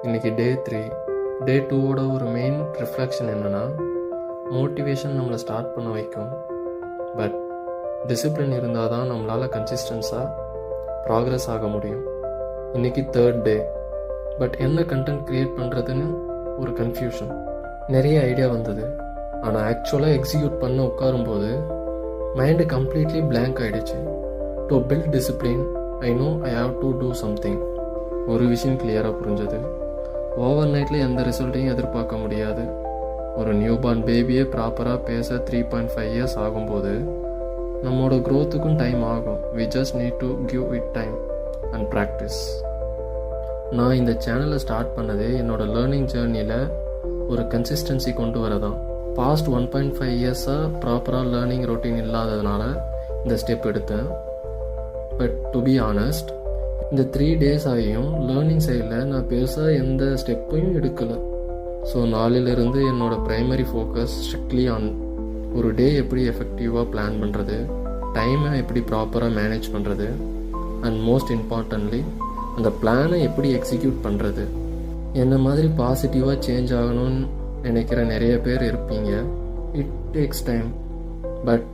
இன்றைக்கி டே 3. டே 2வோட ஒரு main reflection என்னென்னா, மோட்டிவேஷன் நம்மளை ஸ்டார்ட் பண்ண வைக்கும். பட் டிசிப்ளின் இருந்தால் தான் நம்மளால் கன்சிஸ்டன்ஸாக ப்ராக்ரஸ் ஆக முடியும். இன்றைக்கி 3rd டே. பட் என்ன கண்டென்ட் க்ரியேட் பண்ணுறதுன்னு ஒரு கன்ஃபியூஷன். நிறைய ஐடியா வந்தது, ஆனால் ஆக்சுவலாக எக்ஸிக்யூட் பண்ண உட்காரும்போது மைண்டு கம்ப்ளீட்லி blank ஆகிடுச்சு. To build discipline I know I have to do something. ஒரு விஷயம் கிளியராக புரிஞ்சது, ஓவர் நைட்டில் எந்த ரிசல்ட்டையும் எதிர்பார்க்க முடியாது. ஒரு நியூபார்ன் பேபியே ப்ராப்பராக பேச 3.5 இயர்ஸ் ஆகும்போது நம்மளோட க்ரோத்துக்கும் டைம் ஆகும். We just need to give it time and practice. நான் இந்த சேனலை ஸ்டார்ட் பண்ணதே என்னோட லேர்னிங் ஜேர்னியில் ஒரு கன்சிஸ்டன்சி கொண்டு வரதான். பாஸ்ட் 1.5 இயர்ஸாக ப்ராப்பராக லேர்னிங் ரொட்டீன் இல்லாததுனால இந்த ஸ்டெப் எடுத்தேன். பட் டு பி ஆனஸ்ட், இந்த 3 டேஸ் ஆகியும் லேர்னிங் சைடில் நான் பெருசாக எந்த ஸ்டெப்பையும் எடுக்கலை. ஸோ நாளிலிருந்து என்னோட ப்ரைமரி ஃபோக்கஸ் ஸ்ட்ரிக்ட்லி ஆன் ஒரு டே எப்படி எஃபெக்டிவாக பிளான் பண்ணுறது, டைமை எப்படி ப்ராப்பராக மேனேஜ் பண்ணுறது, அண்ட் மோஸ்ட் இம்பார்ட்டன்ட்லி அந்த பிளானை எப்படி எக்ஸிக்யூட் பண்ணுறது. என்ன மாதிரி பாசிட்டிவாக சேஞ்ச் ஆகணும்னு நினைக்கிற நிறைய பேர் இருப்பீங்க. It takes time, but